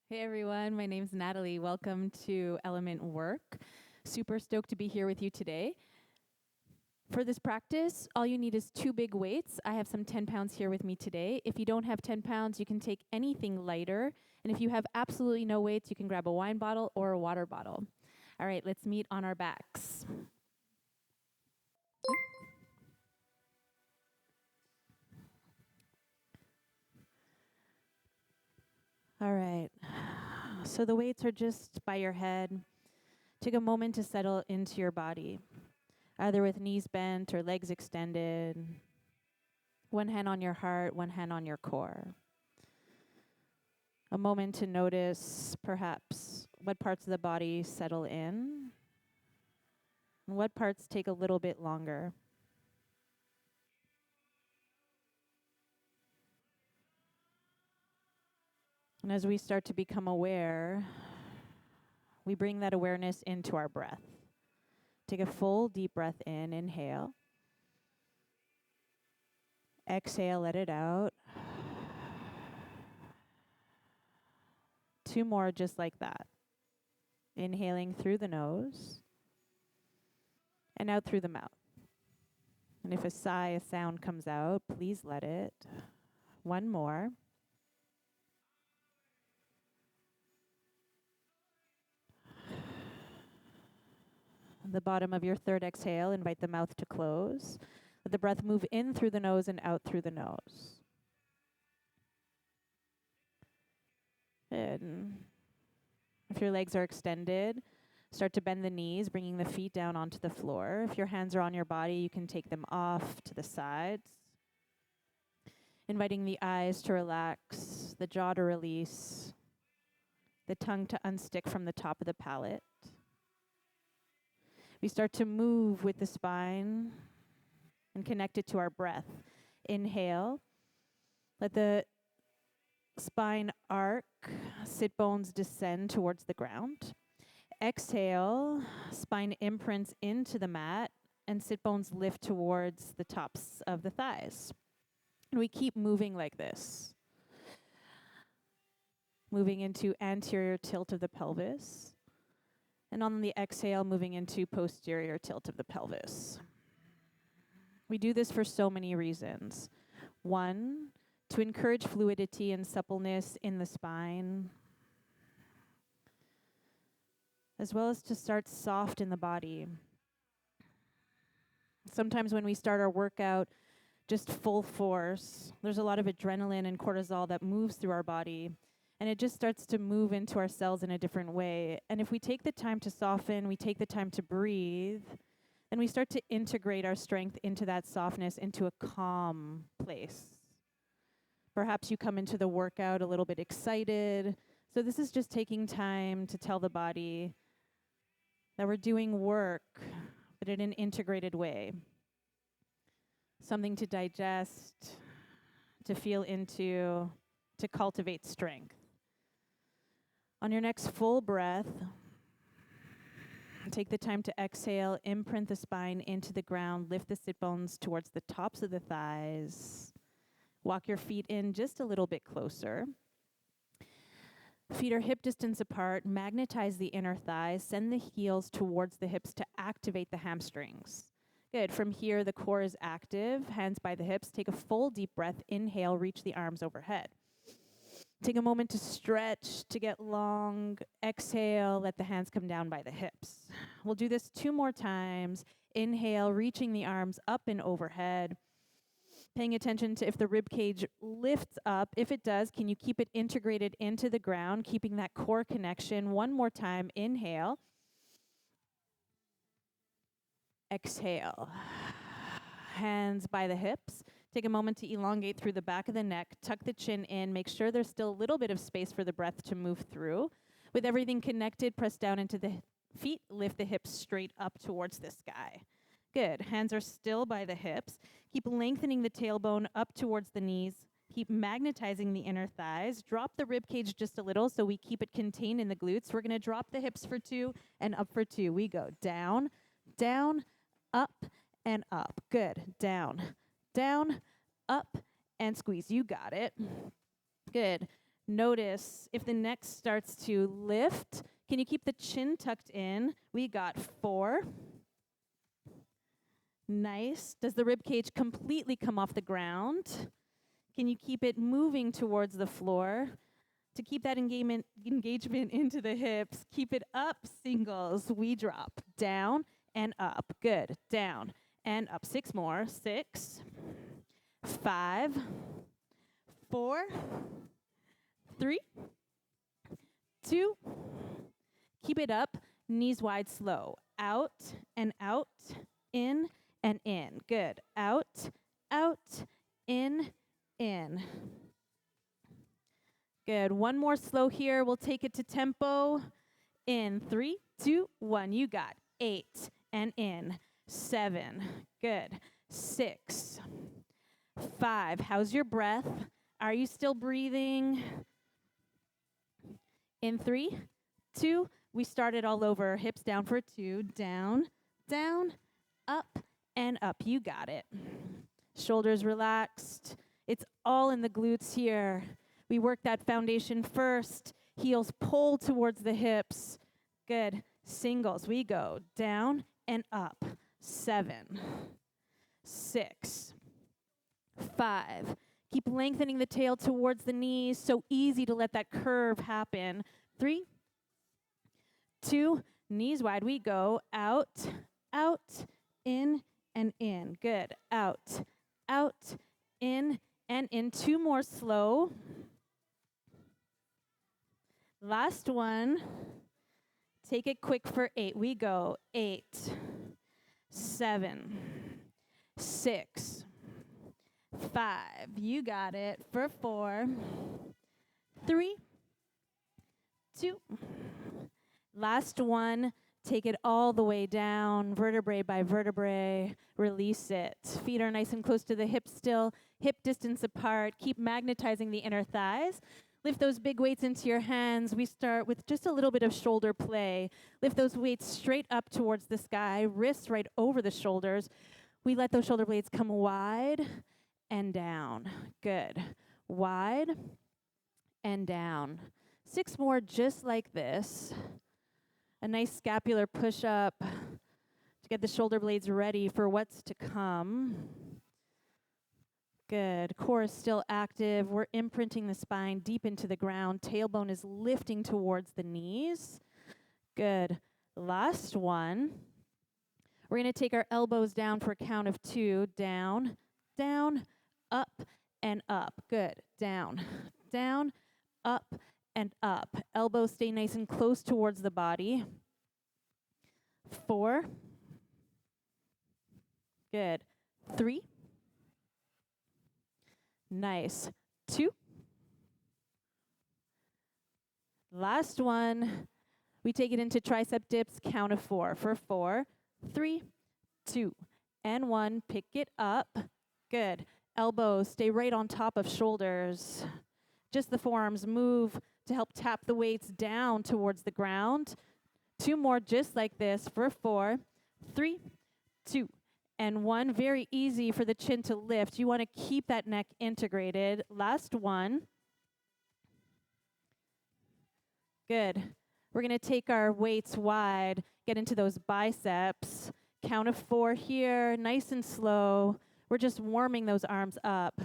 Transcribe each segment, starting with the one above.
Hey everyone, my name's Natalie. Welcome to Elmnt Work. Super stoked to be here with you today. For this practice, all you need is 2 big weights. I have some 10 pounds here with me today. If you don't have 10 pounds, you can take anything lighter. And if you have absolutely no weights, you can grab a wine bottle or a water bottle. All right, let's meet on our backs. All right, so the weights are just by your head. Take a moment to settle into your body, either with knees bent or legs extended. One hand on your heart, one hand on your core. A moment to notice perhaps what parts of the body settle in and what parts take a little bit longer. And as we start to become aware, we bring that awareness into our breath. Take a full deep breath in, inhale. Exhale, let it out. 2 more just like that. Inhaling through the nose and out through the mouth. And if a sigh, a sound comes out, please let it. 1 more. The bottom of your 3rd exhale, invite the mouth to close. Let the breath move in through the nose and out through the nose. Good. If your legs are extended, start to bend the knees, bringing the feet down onto the floor. If your hands are on your body, you can take them off to the sides. Inviting the eyes to relax, the jaw to release, the tongue to unstick from the top of the palate. We start to move with the spine and connect it to our breath. Inhale. Let the spine arc, sit bones descend towards the ground. Exhale, spine imprints into the mat and sit bones lift towards the tops of the thighs. And we keep moving like this. Moving into anterior tilt of the pelvis. And on the exhale, moving into posterior tilt of the pelvis. We do this for so many reasons. 1, to encourage fluidity and suppleness in the spine, as well as to start soft in the body. Sometimes when we start our workout just full force, there's a lot of adrenaline and cortisol that moves through our body. And it just starts to move into our cells in a different way. And if we take the time to soften, we take the time to breathe, then we start to integrate our strength into that softness, into a calm place. Perhaps you come into the workout a little bit excited. So this is just taking time to tell the body that we're doing work, but in an integrated way. Something to digest, to feel into, to cultivate strength. On your next full breath, take the time to exhale, imprint the spine into the ground, lift the sit bones towards the tops of the thighs. Walk your feet in just a little bit closer. Feet are hip distance apart, magnetize the inner thighs, send the heels towards the hips to activate the hamstrings. Good. From here, the core is active, hands by the hips. Take a full deep breath, inhale, reach the arms overhead. Take a moment to stretch, to get long. Exhale, let the hands come down by the hips. We'll do this 2 more times. Inhale, reaching the arms up and overhead. Paying attention to if the rib cage lifts up. If it does, can you keep it integrated into the ground, keeping that core connection? 1 more time. Inhale. Exhale. Hands by the hips. Take a moment to elongate through the back of the neck. Tuck the chin in. Make sure there's still a little bit of space for the breath to move through. With everything connected, press down into the feet. Lift the hips straight up towards the sky. Good. Hands are still by the hips. Keep lengthening the tailbone up towards the knees. Keep magnetizing the inner thighs. Drop the rib cage just a little so we keep it contained in the glutes. We're going to drop the hips for 2 and up for 2. We go down, down, up, and up. Good. Down, down, up, and squeeze. You got it. Good. Notice if the neck starts to lift, can you keep the chin tucked in? We got 4. Nice. Does the rib cage completely come off the ground? Can you keep it moving towards the floor? To keep that engagement into the hips, keep it up, singles. We drop down and up. Good. Down and up. 6 more. 6, 5, 4, 3, 2. Keep it up. Knees wide, slow. Out and out. In and in. Good. Out, out, in, in. Good. One more slow here. We'll take it to tempo. In 3, 2, 1. You got 8 and in. 7. Good. 6, 5. How's your breath? Are you still breathing? In 3, 2. We started all over. Hips down for 2. Down, down, up, and up. You got it. Shoulders relaxed. It's all in the glutes here. We work that foundation first. Heels pull towards the hips. Good. Singles. We go down and up. 7, 6, 5. Keep lengthening the tail towards the knees. So easy to let that curve happen. 3, 2. Knees wide. We go out, out, in, and in. Good. Out, out, in, and in. 2 more slow. Last one. Take it quick for 8. We go 8, 7, 6, 5. You got it. For 4, 3, 2. Last one. Take it all the way down, vertebrae by vertebrae. Release it. Feet are nice and close to the hips still. Hip distance apart. Keep magnetizing the inner thighs. Lift those big weights into your hands. We start with just a little bit of shoulder play. Lift those weights straight up towards the sky, wrists right over the shoulders. We let those shoulder blades come wide and down. Good. Wide and down. 6 more just like this. A nice scapular push-up to get the shoulder blades ready for what's to come. Good. Core is still active. We're imprinting the spine deep into the ground. Tailbone is lifting towards the knees. Good. Last one. We're going to take our elbows down for a count of 2. Down, down, up, and up. Good. Down, down, up, and up. Elbows stay nice and close towards the body. 4. Good. 3. Nice. 2. Last one. We take it into tricep dips, count of 4. For 4, 3, 2, and 1. Pick it up. Good. Elbows stay right on top of shoulders. Just the forearms move to help tap the weights down towards the ground. 2 more just like this for 4, 3, 2, and 1. Very easy for the chin to lift. You want to keep that neck integrated. Last one. Good. We're going to take our weights wide, get into those biceps. Count of 4 here, nice and slow. We're just warming those arms up.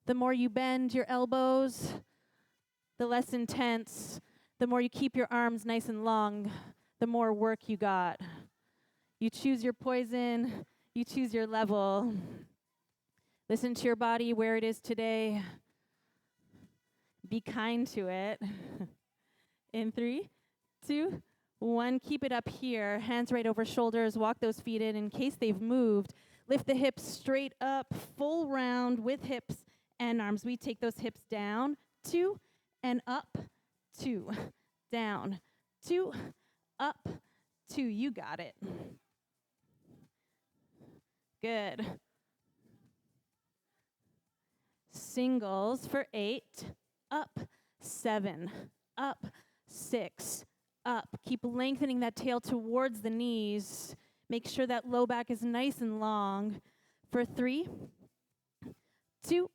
The more you bend your elbows, the less intense. The more you keep your arms nice and long, the more work you got. You choose your poison. You choose your level. Listen to your body where it is today. Be kind to it. In 3, 2, 1. Keep it up here. Hands right over shoulders. Walk those feet in case they've moved. Lift the hips straight up, full round with hips and arms. We take those hips down, 2, and up, 2, down, 2, up, 2. You got it. Good. Singles for 8, up, 7, up, 6, up. Keep lengthening that tail towards the knees. Make sure that low back is nice and long. For 3, 2,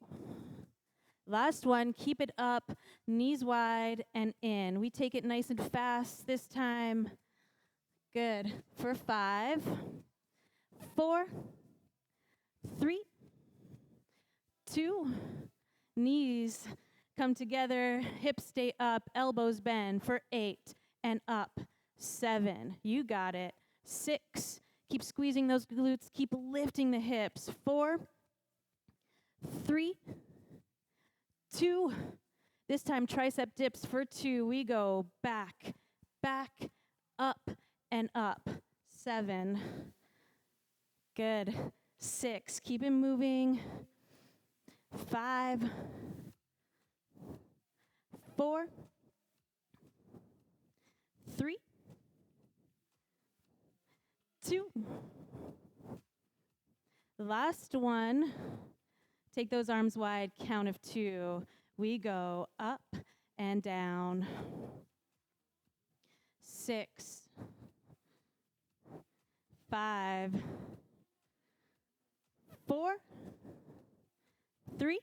Last one, keep it up, knees wide and in. We take it nice and fast this time. Good. For 5, 4, 3, 2, knees come together, hips stay up, elbows bend for 8 and up. 7, you got it. 6, keep squeezing those glutes, keep lifting the hips. 4, 3, 2, this time tricep dips for 2. We go back, back, up, and up. 7, good. 6, keep it moving. 5, 4, 3, 2. Last one. Take those arms wide, count of 2. We go up and down. 6, 5, 4, 3,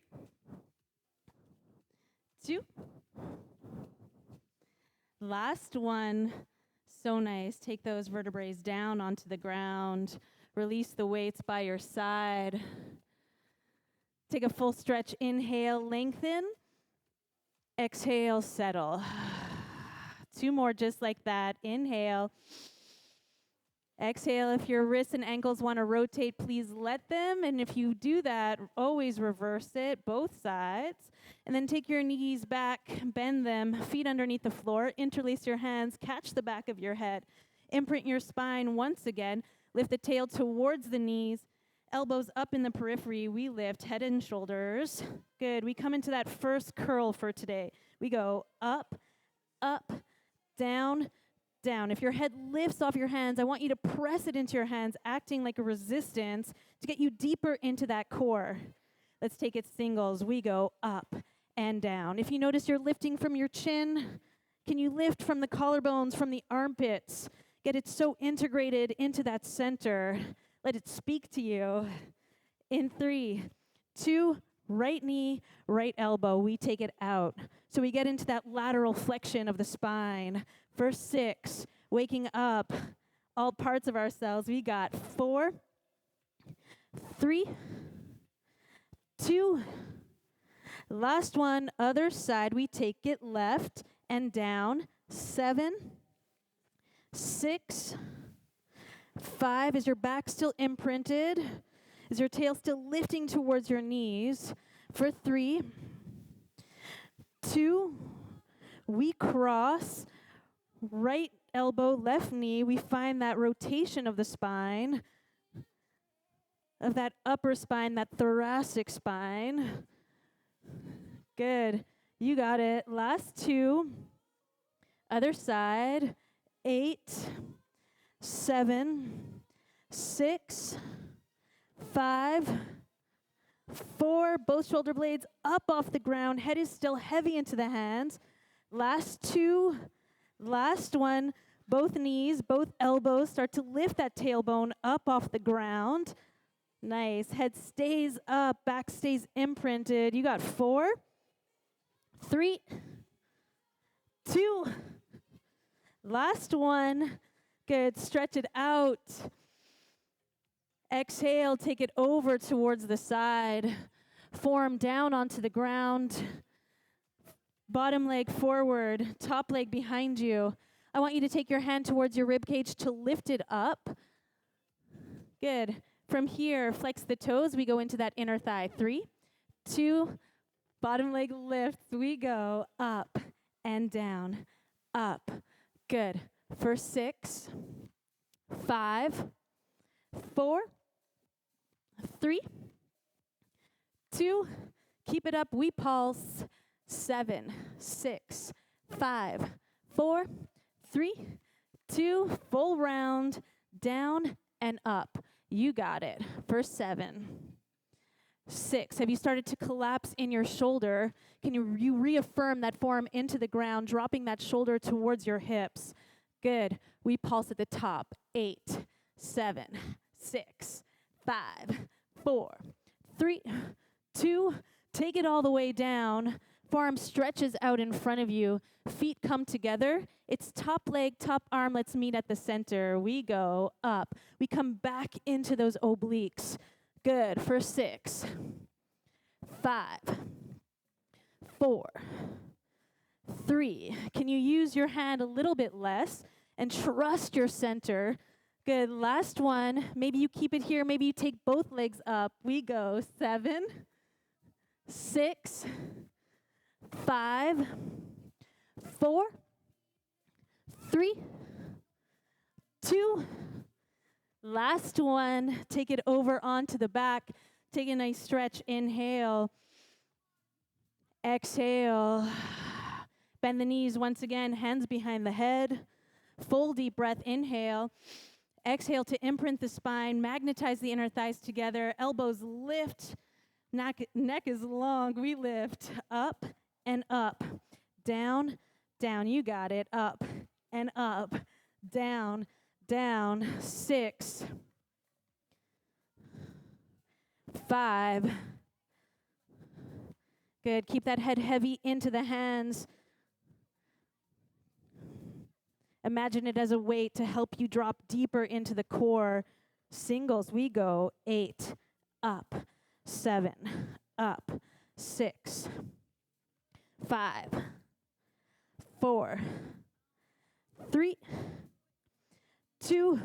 2. Last one. So nice. Take those vertebrae down onto the ground. Release the weights by your side. Take a full stretch. Inhale, lengthen. Exhale, settle. 2 more just like that. Inhale. Exhale. If your wrists and ankles want to rotate, please let them. And if you do that, always reverse it, both sides. And then take your knees back, bend them, feet underneath the floor, interlace your hands, catch the back of your head. Imprint your spine once again. Lift the tail towards the knees. Elbows up in the periphery. We lift head and shoulders. Good. We come into that first curl for today. We go up, up, down, down. If your head lifts off your hands, I want you to press it into your hands, acting like a resistance to get you deeper into that core. Let's take it singles. We go up and down. If you notice you're lifting from your chin, can you lift from the collarbones, from the armpits? Get it so integrated into that center. Let it speak to you. In 3, 2, right knee, right elbow. We take it out. So we get into that lateral flexion of the spine. For 6, waking up all parts of ourselves. We got 4, 3, 2. Last one, other side. We take it left and down. 7, 6, 5. Is your back still imprinted? Is your tail still lifting towards your knees? For 3, 2, we cross. Right elbow, left knee. We find that rotation of the spine, of that upper spine, that thoracic spine. Good. You got it. Last 2. Other side. 8, 7, 6, 5, 4. Both shoulder blades up off the ground. Head is still heavy into the hands. Last 2. Last one. Both knees, both elbows start to lift that tailbone up off the ground. Nice. Head stays up, back stays imprinted. You got 4, 3, 2. Last one. Good. Stretch it out. Exhale, take it over towards the side. Forearm down onto the ground. Bottom leg forward, top leg behind you. I want you to take your hand towards your rib cage to lift it up. Good. From here, flex the toes. We go into that inner thigh. 3, 2, bottom leg lifts. We go up and down, up. Good. For 6, 5, 4, 3, 2, keep it up. We pulse. 7, 6, 5, 4, 3, 2, full round, down and up. You got it. For 7, 6. Have you started to collapse in your shoulder? Can you reaffirm that forearm into the ground, dropping that shoulder towards your hips? Good. We pulse at the top. 8, 7, 6, 5, 4, 3, 2, Take it all the way down. Forearm stretches out in front of you. Feet come together. It's top leg, top arm. Let's meet at the center. We go up. We come back into those obliques. Good. For 6, 5, 4, 3. Can you use your hand a little bit less and trust your center? Good. Last one. Maybe you keep it here. Maybe you take both legs up. We go 7, 6, 5, 4, 3, 2. Last one. Take it over onto the back. Take a nice stretch. Inhale. Exhale. Bend the knees once again. Hands behind the head. Full deep breath. Inhale. Exhale to imprint the spine. Magnetize the inner thighs together. Elbows lift. Neck is long. We lift. Up and up. Down, down. You got it. Up and up. Down, down. 6, 5. Good. Keep that head heavy into the hands. Imagine it as a weight to help you drop deeper into the core. Singles, we go 8, up, 7, up, 6, 5, 4, 3, 2.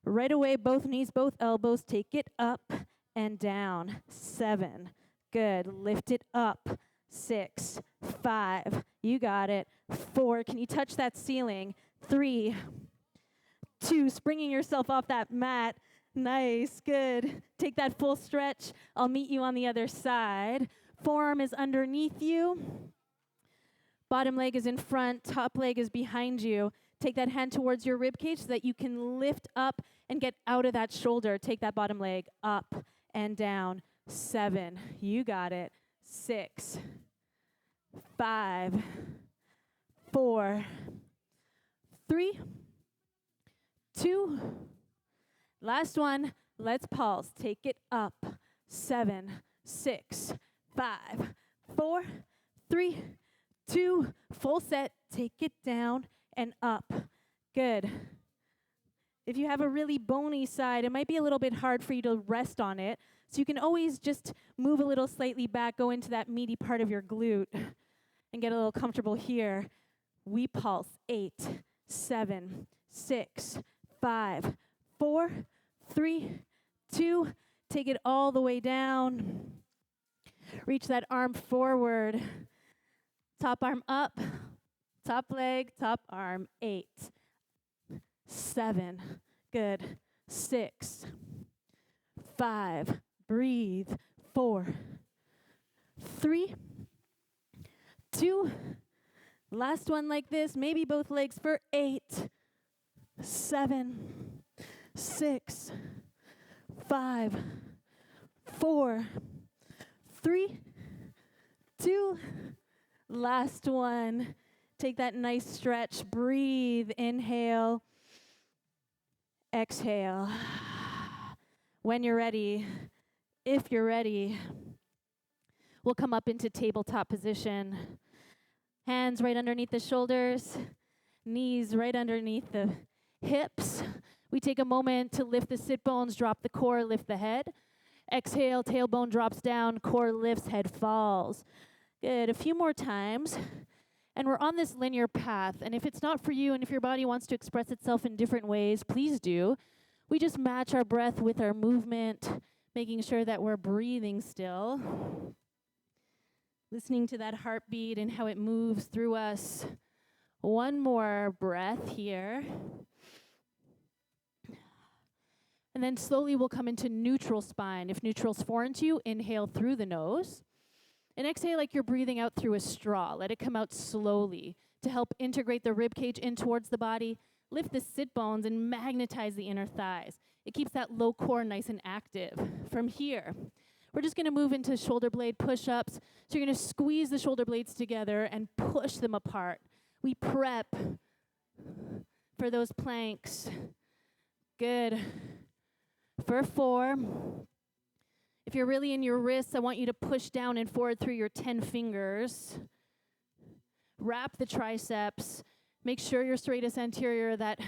Right away, both knees, both elbows. Take it up and down. 7. Good. Lift it up. 6, 5. You got it. 4. Can you touch that ceiling? 3, 2. Springing yourself off that mat. Nice. Good. Take that full stretch. I'll meet you on the other side. Forearm is underneath you. Bottom leg is in front. Top leg is behind you. Take that hand towards your rib cage so that you can lift up and get out of that shoulder. Take that bottom leg up and down. 7. You got it. 6, 5, 4, 3, 2. Last one. Let's pulse. Take it up. 7, 6, 5, 4, 3, 2. Full set. Take it down and up. Good. If you have a really bony side, it might be a little bit hard for you to rest on it. So you can always just move a little slightly back, go into that meaty part of your glute, and get a little comfortable here. We pulse. 8, 7, 6, 5, 4, 3, 2. Take it all the way down. Reach that arm forward. Top arm up. Top leg, top arm. 8, 7. Good. 6, 5. Breathe. 4, 3, 2. Last one like this. Maybe both legs for 8, 7, 6, 5, 4, 3, 2. Last one. Take that nice stretch. Breathe. Inhale. Exhale. When you're ready, if you're ready, we'll come up into tabletop position. Hands right underneath the shoulders, knees right underneath the hips. We take a moment to lift the sit bones, drop the core, lift the head. Exhale, tailbone drops down, core lifts, head falls. Good. A few more times. And we're on this linear path. And if it's not for you and if your body wants to express itself in different ways, please do. We just match our breath with our movement, making sure that we're breathing still. Listening to that heartbeat and how it moves through us. One more breath here. And then slowly we'll come into neutral spine. If neutral's foreign to you, inhale through the nose. And exhale like you're breathing out through a straw. Let it come out slowly to help integrate the rib cage in towards the body. Lift the sit bones and magnetize the inner thighs. It keeps that low core nice and active. From here, we're just going to move into shoulder blade push-ups. So you're going to squeeze the shoulder blades together and push them apart. We prep for those planks. Good. For 4. If you're really in your wrists, I want you to push down and forward through your 10 fingers. Wrap the triceps. Make sure your serratus anterior, that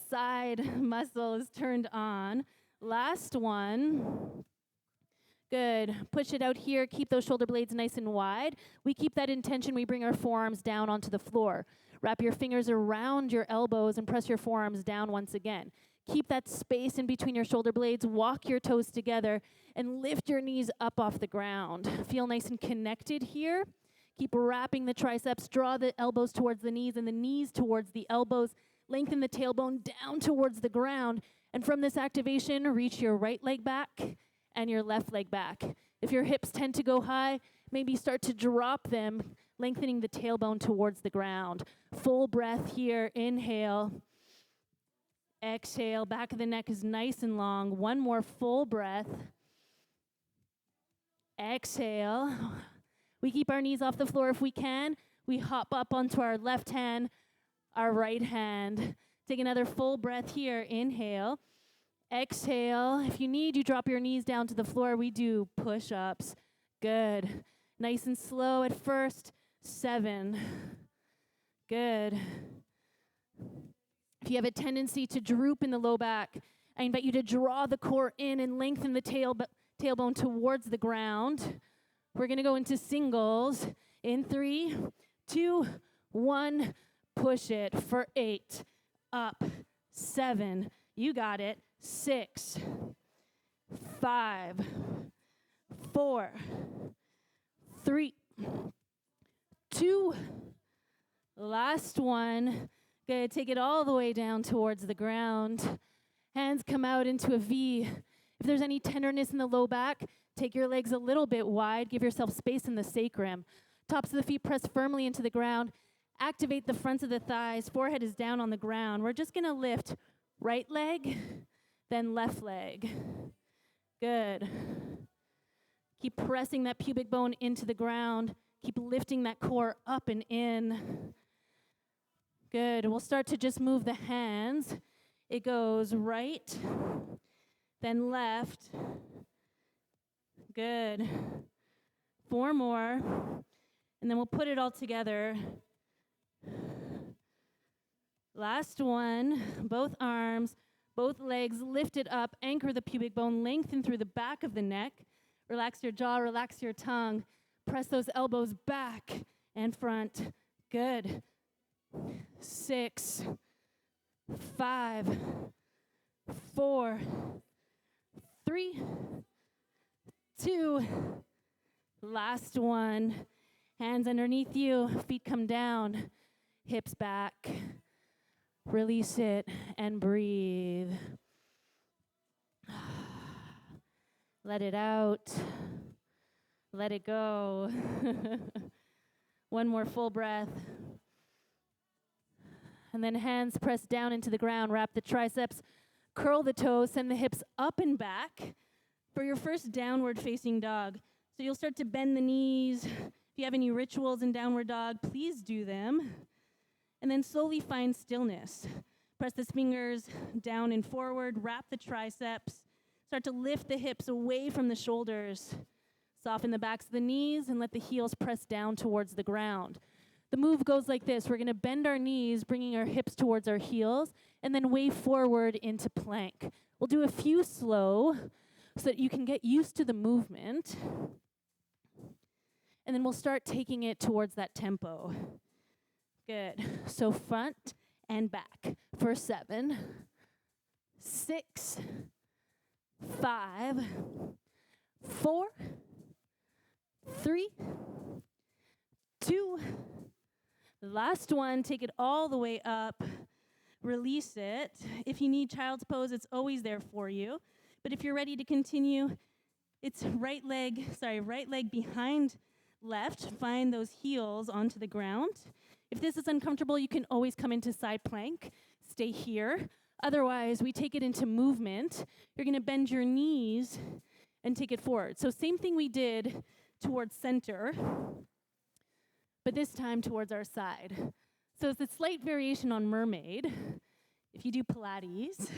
side muscle, is turned on. Last one. Good. Push it out here. Keep those shoulder blades nice and wide. We keep that in tension. We bring our forearms down onto the floor. Wrap your fingers around your elbows and press your forearms down once again. Keep that space in between your shoulder blades. Walk your toes together and lift your knees up off the ground. Feel nice and connected here. Keep wrapping the triceps. Draw the elbows towards the knees and the knees towards the elbows. Lengthen the tailbone down towards the ground. And from this activation, reach your right leg back and your left leg back. If your hips tend to go high, maybe start to drop them, lengthening the tailbone towards the ground. Full breath here. Inhale. Exhale. Back of the neck is nice and long. One more full breath. Exhale. We keep our knees off the floor if we can. We hop up onto our left hand, our right hand. Take another full breath here. Inhale. Exhale. If you need, you drop your knees down to the floor. We do push-ups. Good. Nice and slow at first. 7. Good. If you have a tendency to droop in the low back, I invite you to draw the core in and lengthen the tailbone towards the ground. We're going to go into singles in 3, 2, 1. Push it for 8. Up. 7. You got it. 6, 5, 4, 3, 2. Last one. Good. Take it all the way down towards the ground. Hands come out into a V. If there's any tenderness in the low back, take your legs a little bit wide. Give yourself space in the sacrum. Tops of the feet press firmly into the ground. Activate the fronts of the thighs. Forehead is down on the ground. We're just going to lift right leg, then left leg. Good. Keep pressing that pubic bone into the ground. Keep lifting that core up and in. Good. We'll start to just move the hands. It goes right, then left. Good. 4 more. And then we'll put it all together. Last one. Both arms, both legs lifted up. Anchor the pubic bone. Lengthen through the back of the neck. Relax your jaw. Relax your tongue. Press those elbows back and front. Good. 6, 5, 4, 3, 2. Last one. Hands underneath you. Feet come down. Hips back. Release it and breathe. Let it out. Let it go. One more full breath. And then hands press down into the ground. Wrap the triceps. Curl the toes. Send the hips up and back for your first downward facing dog. So you'll start to bend the knees. If you have any rituals in downward dog, please do them. And then slowly find stillness. Press the fingers down and forward. Wrap the triceps. Start to lift the hips away from the shoulders. Soften the backs of the knees and let the heels press down towards the ground. The move goes like this. We're going to bend our knees, bringing our hips towards our heels, and then wave forward into plank. We'll do a few slow so that you can get used to the movement. And then we'll start taking it towards that tempo. Good. So front and back for 7, 6, 5, 4, 3, 2. Last one. Take it all the way up. Release it. If you need child's pose, it's always there for you. But if you're ready to continue, it's right leg behind left. Find those heels onto the ground. If this is uncomfortable, you can always come into side plank. Stay here. Otherwise, we take it into movement. You're going to bend your knees and take it forward. So same thing we did towards center, but this time towards our side. So it's a slight variation on mermaid. If you do Pilates,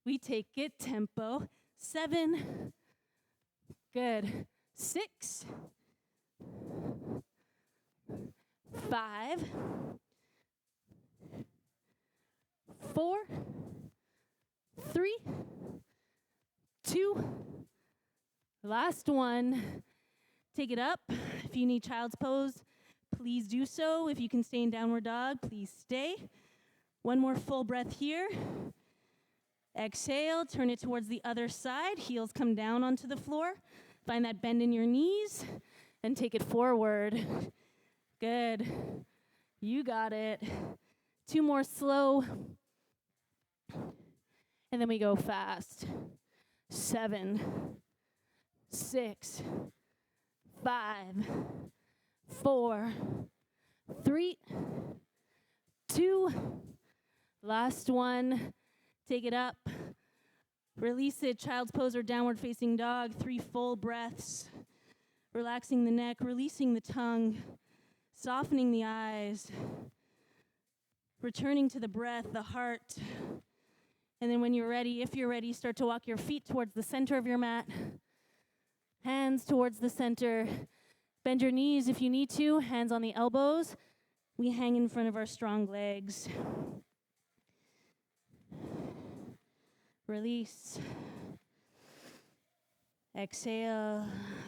we take it tempo. 7, Good. 6, 5, 4, 3, 2, last one. Take it up. If you need child's pose, please do so. If you can stay in downward dog, please stay. One more full breath here. Exhale, turn it towards the other side. Heels come down onto the floor. Find that bend in your knees and take it forward. Good. You got it. 2 more slow. And then we go fast. 7, 6, 5, 4, 3, 2. Last one. Take it up. Release it. Child's pose or downward facing dog. 3 full breaths. Relaxing the neck, releasing the tongue, softening the eyes, returning to the breath, the heart. And then when you're ready, if you're ready, start to walk your feet towards the center of your mat. Hands towards the center. Bend your knees if you need to. Hands on the elbows. We hang in front of our strong legs. Release. Exhale.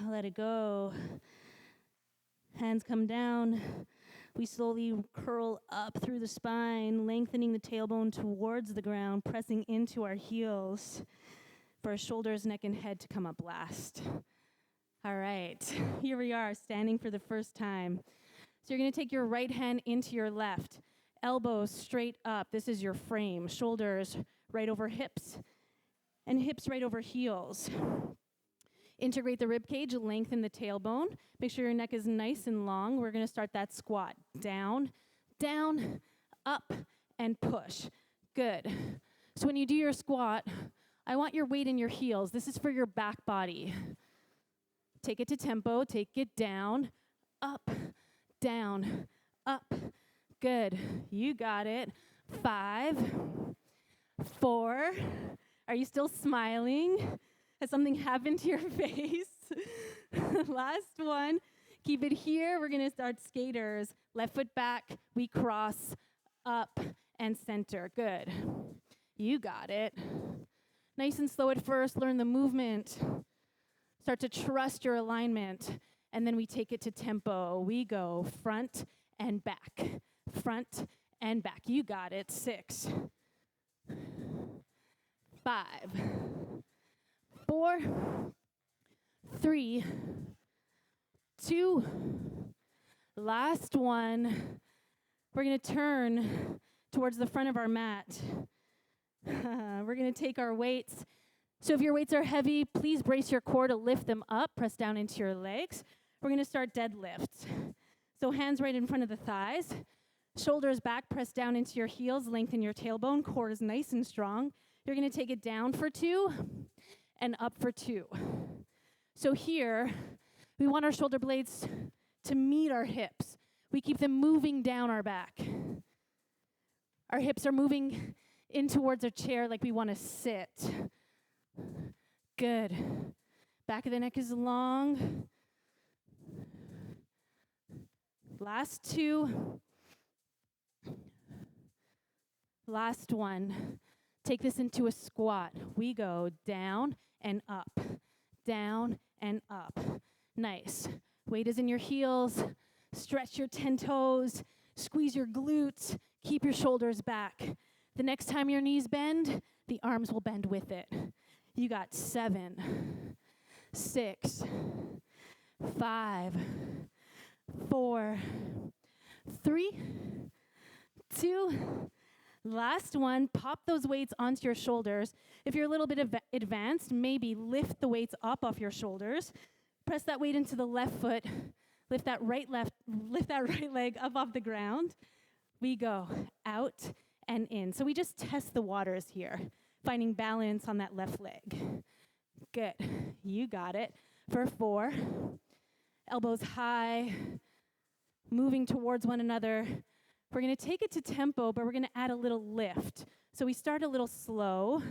Let it go. Hands come down. We slowly curl up through the spine, lengthening the tailbone towards the ground, pressing into our heels for our shoulders, neck, and head to come up last. All right, here we are, standing for the first time. So you're going to take your right hand into your left, elbows straight up. This is your frame. Shoulders right over hips, and hips right over heels. Integrate the rib cage, lengthen the tailbone. Make sure your neck is nice and long. We're going to start that squat. Down, down, up, and push. Good. So when you do your squat, I want your weight in your heels. This is for your back body. Take it to tempo. Take it down, up, down, up. Good. You got it. 5, 4. Are you still smiling? Has something happened to your face? Last one. Keep it here. We're going to start skaters. Left foot back. We cross up and center. Good. You got it. Nice and slow at first. Learn the movement. Start to trust your alignment. And then we take it to tempo. We go front and back. Front and back. You got it. 6, 5, 4, 3, 2, last one. We're going to turn towards the front of our mat. We're going to take our weights. So if your weights are heavy, please brace your core to lift them up. Press down into your legs. We're going to start deadlifts. So hands right in front of the thighs. Shoulders back, press down into your heels. Lengthen your tailbone. Core is nice and strong. You're going to take it down for 2. And up for 2. So here, we want our shoulder blades to meet our hips. We keep them moving down our back. Our hips are moving in towards a chair like we want to sit. Good. Back of the neck is long. Last 2. Last one. Take this into a squat. We go down and up, down and up. Nice. Weight is in your heels. Stretch your 10 toes. Squeeze your glutes. Keep your shoulders back. The next time your knees bend, the arms will bend with it. You got 7, 6, 5, 4, 3, 2, last one. Pop those weights onto your shoulders. If you're a little bit advanced, maybe lift the weights up off your shoulders. Press that weight into the left foot. Lift that right leg up off the ground. We go out and in. So we just test the waters here, finding balance on that left leg. Good. You got it. For 4, elbows high, moving towards one another. We're going to take it to tempo, but we're going to add a little lift. So we start a little slow.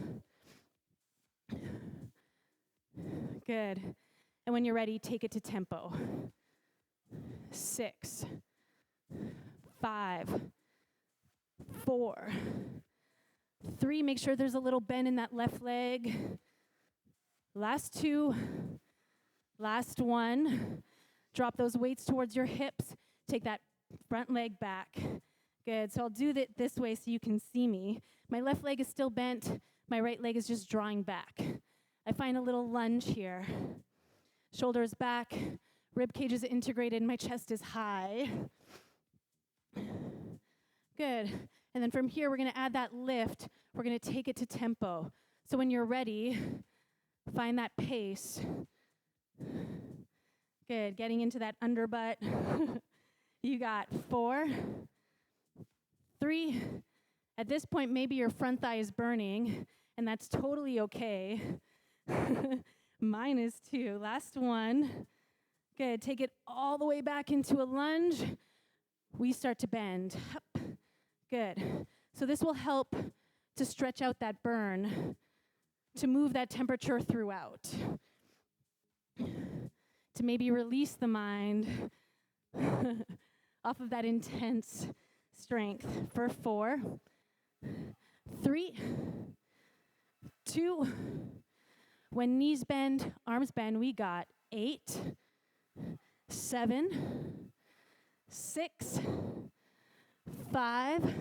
Good. And when you're ready, take it to tempo. 6, 5, 4, 3. Make sure there's a little bend in that left leg. Last 2. Last 1. Drop those weights towards your hips. Take that front leg back. Good. So I'll do that this way so you can see me. My left leg is still bent. My right leg is just drawing back. I find a little lunge here. Shoulders back. Rib cage is integrated. My chest is high. Good. And then from here, we're going to add that lift. We're going to take it to tempo. So when you're ready, find that pace. Good. Getting into that underbutt. You got 4, 3. At this point, maybe your front thigh is burning, and that's totally okay. Mine is too. Last 1. Good. Take it all the way back into a lunge. We start to bend. Hup. Good. So this will help to stretch out that burn, to move that temperature throughout, to maybe release the mind off of that intense strength. For 4, 3, 2. When knees bend, arms bend, we got 8, 7, 6, 5,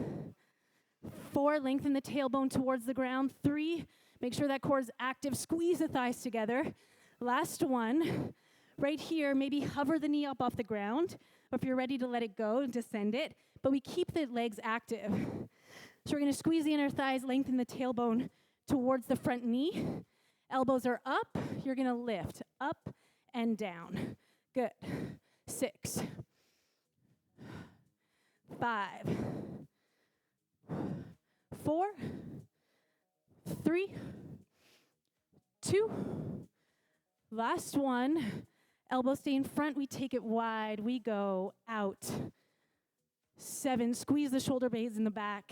4. Lengthen the tailbone towards the ground. 3. Make sure that core is active. Squeeze the thighs together. Last 1. Right here, maybe hover the knee up off the ground. Or if you're ready to let it go, descend it. But we keep the legs active. So we're going to squeeze the inner thighs, lengthen the tailbone towards the front knee. Elbows are up. You're going to lift up and down. Good. 6, 5, 4, 3, 2. Last 1. Elbows stay in front. We take it wide. We go out. 7. Squeeze the shoulder blades in the back.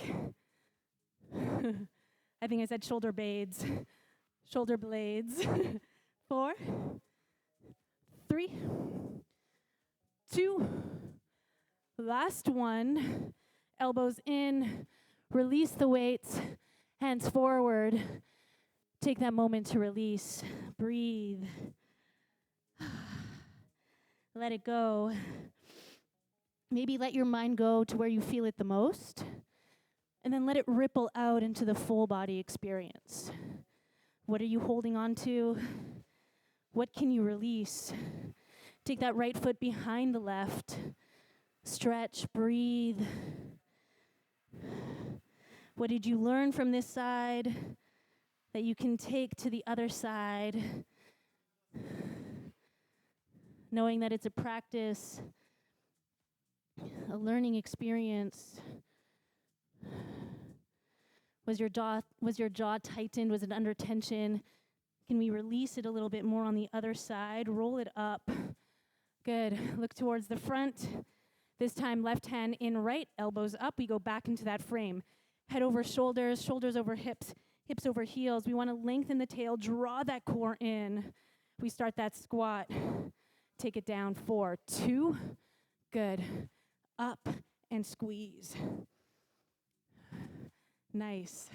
I think I said shoulder blades. Shoulder blades. 4, 3, 2. Last 1. Elbows in. Release the weights. Hands forward. Take that moment to release. Breathe. Let it go. Maybe let your mind go to where you feel it the most. And then let it ripple out into the full body experience. What are you holding on to? What can you release? Take that right foot behind the left. Stretch, breathe. What did you learn from this side that you can take to the other side? Knowing that it's a practice, a learning experience. Was your jaw tightened? Was it under tension? Can we release it a little bit more on the other side? Roll it up. Good. Look towards the front. This time, left hand in right, elbows up. We go back into that frame. Head over shoulders, shoulders over hips, hips over heels. We want to lengthen the tail, draw that core in. We start that squat. Take it down. 4, 2. Good. Up and squeeze. Nice.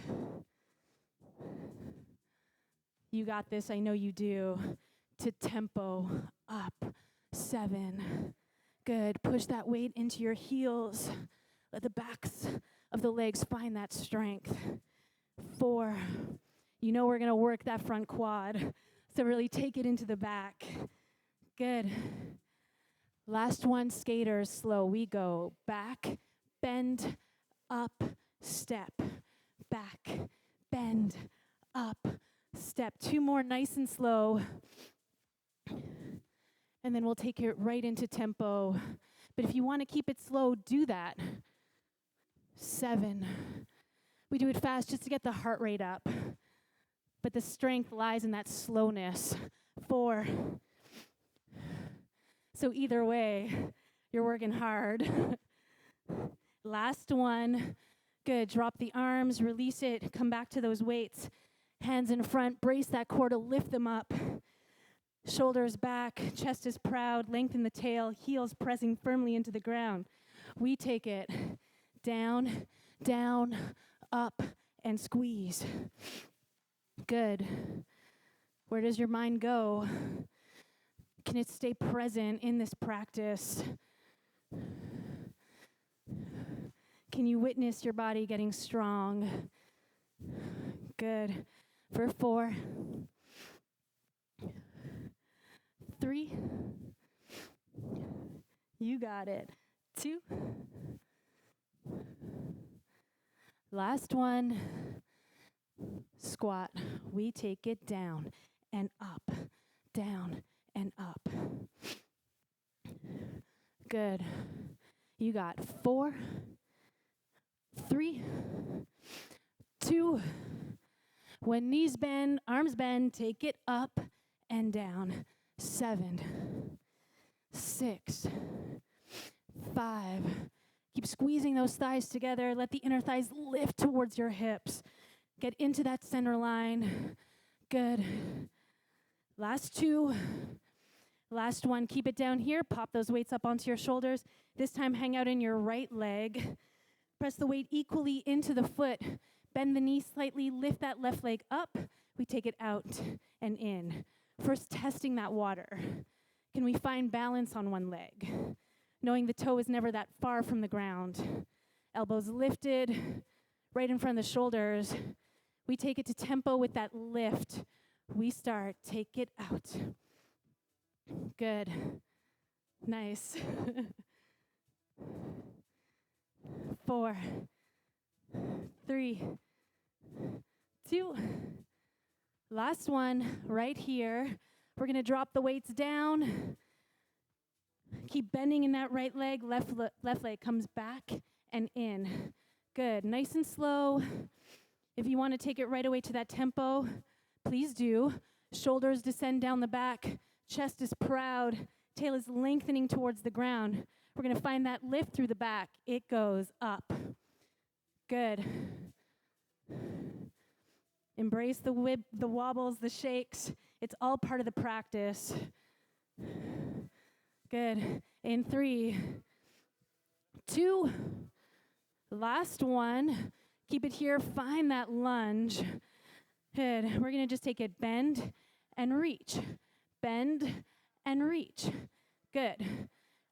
You got this. I know you do. To tempo. Up. 7. Good. Push that weight into your heels. Let the backs of the legs find that strength. 4. You know we're going to work that front quad. So really take it into the back. Good. Last 1, skaters, slow. We go back, bend, up, step. Back, bend, up, step. 2 more, nice and slow. And then we'll take it right into tempo. But if you want to keep it slow, do that. 7. We do it fast just to get the heart rate up. But the strength lies in that slowness. 4. So either way, you're working hard. Last 1. Good. Drop the arms, release it, come back to those weights. Hands in front, brace that core to lift them up. Shoulders back, chest is proud, lengthen the tail, heels pressing firmly into the ground. We take it down, down, up, and squeeze. Good. Where does your mind go? Can it stay present in this practice? Can you witness your body getting strong? Good. For 4, 3, you got it. 2, last one. Squat. We take it down and up, down and up. Good. You got 4, 3, 2. When knees bend, arms bend, take it up and down. 7, 6, 5. Keep squeezing those thighs together. Let the inner thighs lift towards your hips. Get into that center line. Good. Last 2. Last one. Keep it down here. Pop those weights up onto your shoulders. This time, hang out in your right leg. Press the weight equally into the foot. Bend the knee slightly. Lift that left leg up. We take it out and in. First, testing that water. Can we find balance on one leg? Knowing the toe is never that far from the ground. Elbows lifted, right in front of the shoulders. We take it to tempo with that lift. We start, take it out. Good. Nice. 4, 3, 2. Last one, right here. We're gonna drop the weights down. Keep bending in that right leg. Left leg comes back and in. Good. Nice and slow. If you want to take it right away to that tempo, please do. Shoulders descend down the back. Chest is proud. Tail is lengthening towards the ground. We're going to find that lift through the back. It goes up. Good. Embrace the wobbles, the shakes. It's all part of the practice. Good. In 3, 2, last one. Keep it here. Find that lunge. Good. We're going to just take it bend and reach. Bend and reach. Good.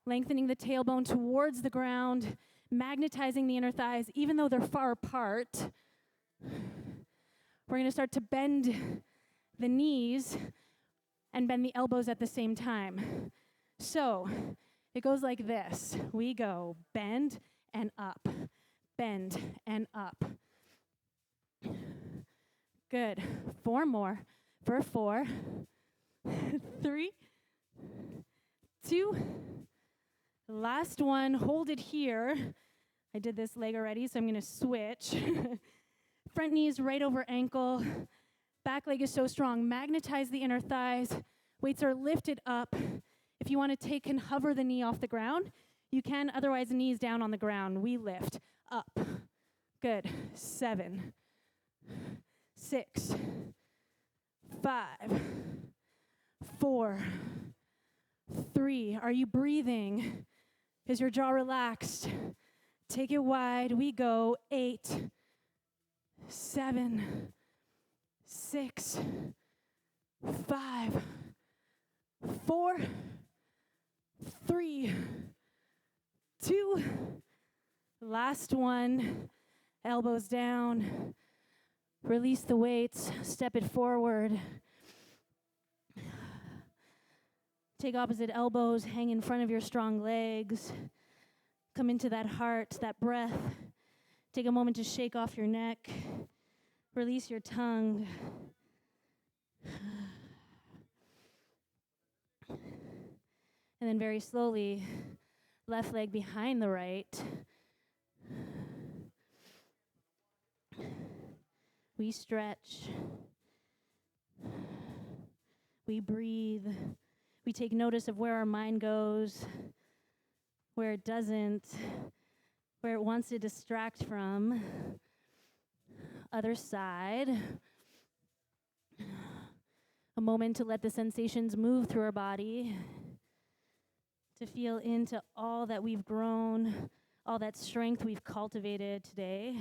Lengthening the tailbone towards the ground, magnetizing the inner thighs, even though they're far apart. We're going to start to bend the knees and bend the elbows at the same time. So it goes like this. We go bend and up, bend and up. Good. 4 more. For 4, 3, 2. Last one. Hold it here. I did this leg already, so I'm going to switch. Front knee is right over ankle. Back leg is so strong. Magnetize the inner thighs. Weights are lifted up. If you want to take and hover the knee off the ground, you can. Otherwise, the knee's down on the ground. We lift up. Good. 7, 6, 5, 4, 3. Are you breathing? Is your jaw relaxed? Take it wide. We go 8, 7, 6, 5, 4, 3, 2. Last one. Elbows down. Release the weights. Step it forward. Take opposite elbows. Hang in front of your strong legs. Come into that heart, that breath. Take a moment to shake off your neck. Release your tongue. And then very slowly, left leg behind the right. We stretch. We breathe. We take notice of where our mind goes, where it doesn't, where it wants to distract from. Other side. A moment to let the sensations move through our body, to feel into all that we've grown, all that strength we've cultivated today.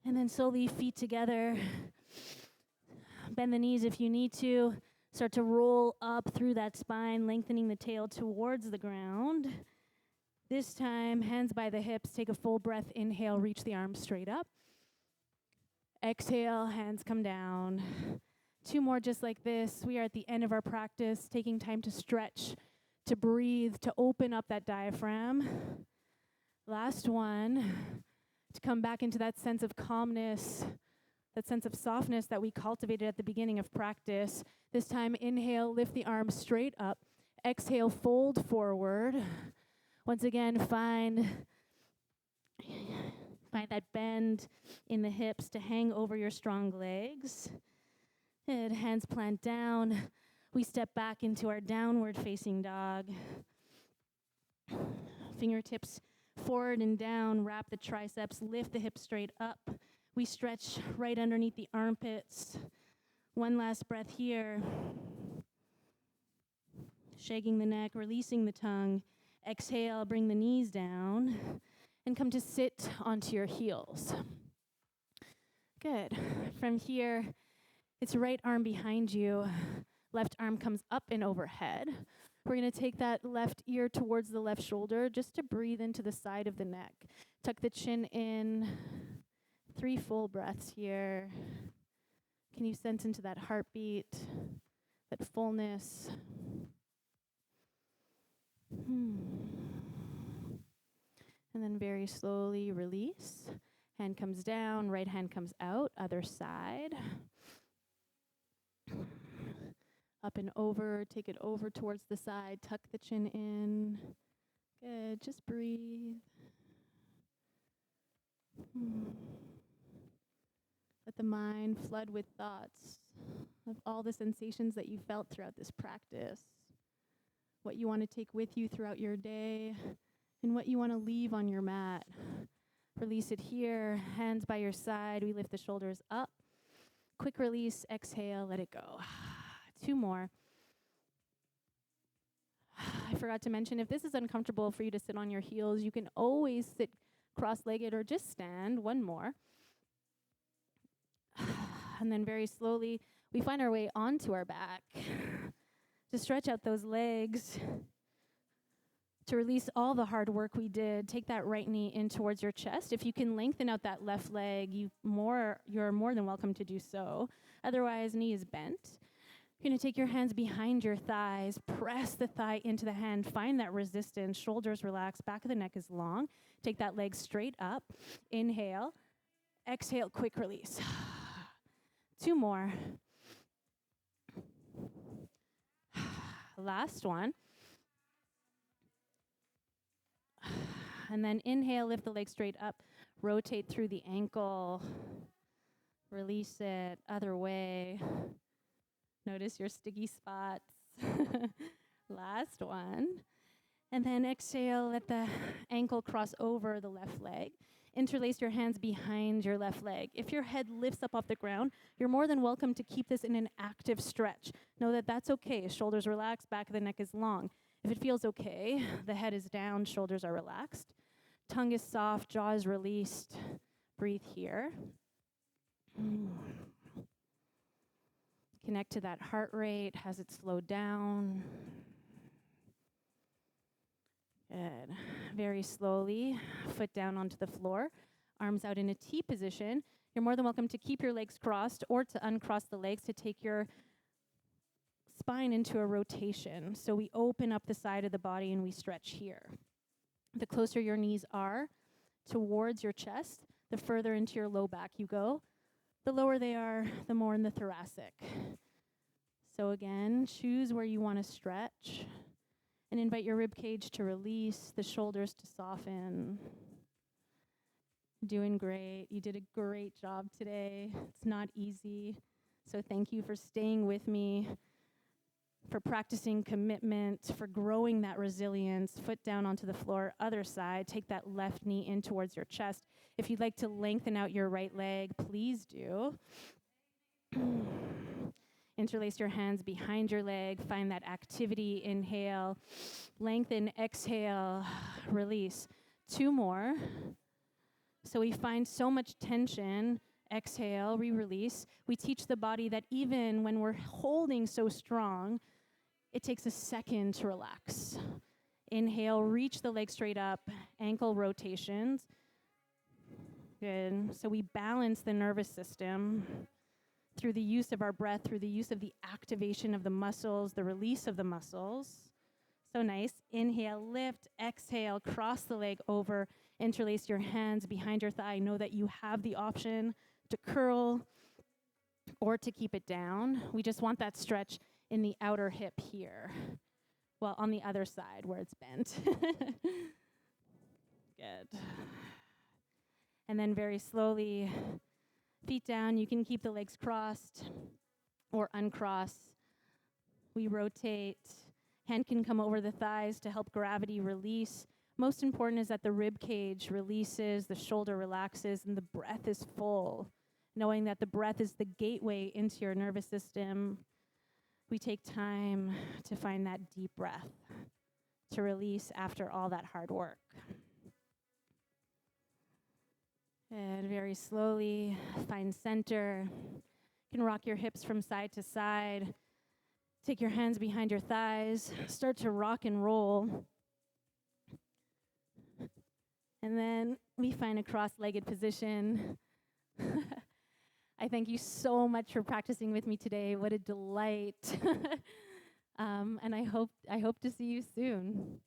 And then slowly, feet together. Bend the knees if you need to. Start to roll up through that spine, lengthening the tail towards the ground. This time, hands by the hips. Take a full breath. Inhale, reach the arms straight up. Exhale, hands come down. 2 more just like this. We are at the end of our practice, taking time to stretch, to breathe, to open up that diaphragm. Last one, to come back into that sense of calmness, that sense of softness that we cultivated at the beginning of practice. This time, inhale, lift the arms straight up. Exhale, fold forward. Once again, find that bend in the hips to hang over your strong legs. Good. Hands plant down. We step back into our downward facing dog. Fingertips forward and down. Wrap the triceps. Lift the hips straight up. We stretch right underneath the armpits. One last breath here. Shaking the neck, releasing the tongue. Exhale, bring the knees down. And come to sit onto your heels. Good. From here, it's right arm behind you. Left arm comes up and overhead. We're going to take that left ear towards the left shoulder just to breathe into the side of the neck. Tuck the chin in. 3 full breaths here. Can you sense into that heartbeat, that fullness? And then very slowly release. Hand comes down, right hand comes out, other side. Up and over, take it over towards the side, tuck the chin in. Good, just breathe. Let the mind flood with thoughts of all the sensations that you felt throughout this practice, what you want to take with you throughout your day, and what you want to leave on your mat. Release it here, hands by your side. We lift the shoulders up. Quick release, exhale, let it go. 2 more. I forgot to mention, if this is uncomfortable for you to sit on your heels, you can always sit cross-legged or just stand. 1 more. And then very slowly, we find our way onto our back. To stretch out those legs. To release all the hard work we did, take that right knee in towards your chest. If you can lengthen out that left leg, you're more than welcome to do so. Otherwise, knee is bent. You're going to take your hands behind your thighs, press the thigh into the hand, find that resistance, shoulders relax, back of the neck is long. Take that leg straight up. Inhale. Exhale, quick release. 2 more. Last one. And then inhale, lift the leg straight up, rotate through the ankle, release it, other way. Notice your sticky spots. Last one. And then exhale, let the ankle cross over the left leg. Interlace your hands behind your left leg. If your head lifts up off the ground, you're more than welcome to keep this in an active stretch. Know that that's okay. Shoulders relaxed, back of the neck is long. If it feels okay, the head is down, shoulders are relaxed. Tongue is soft, jaw is released. Breathe here. Connect to that heart rate. Has it slowed down? Good. Very slowly, foot down onto the floor, arms out in a T position. You're more than welcome to keep your legs crossed or to uncross the legs to take your spine into a rotation. So we open up the side of the body and we stretch here. The closer your knees are towards your chest, the further into your low back you go. The lower they are, the more in the thoracic. So again, choose where you want to stretch and invite your rib cage to release, the shoulders to soften. Doing great. You did a great job today. It's not easy. So thank you for staying with me, for practicing commitment, for growing that resilience. Foot down onto the floor, other side. Take that left knee in towards your chest. If you'd like to lengthen out your right leg, please do. Interlace your hands behind your leg. Find that activity. Inhale. Lengthen. Exhale. Release. 2 more. So we find so much tension. Exhale. We release. We teach the body that even when we're holding so strong, it takes a second to relax. Inhale. Reach the leg straight up. Ankle rotations. Good. So we balance the nervous system through the use of our breath, through the use of the activation of the muscles, the release of the muscles. So nice. Inhale, lift. Exhale, cross the leg over. Interlace your hands behind your thigh. Know that you have the option to curl or to keep it down. We just want that stretch in the outer hip here. Well, on the other side where it's bent. Good. And then very slowly, feet down. You can keep the legs crossed or uncross. We rotate. Hand can come over the thighs to help gravity release. Most important is that the rib cage releases, the shoulder relaxes, and the breath is full. Knowing that the breath is the gateway into your nervous system, we take time to find that deep breath to release after all that hard work. And very slowly, find center. You can rock your hips from side to side. Take your hands behind your thighs. Start to rock and roll. And then we find a cross-legged position. I thank you so much for practicing with me today. What a delight. And I hope to see you soon.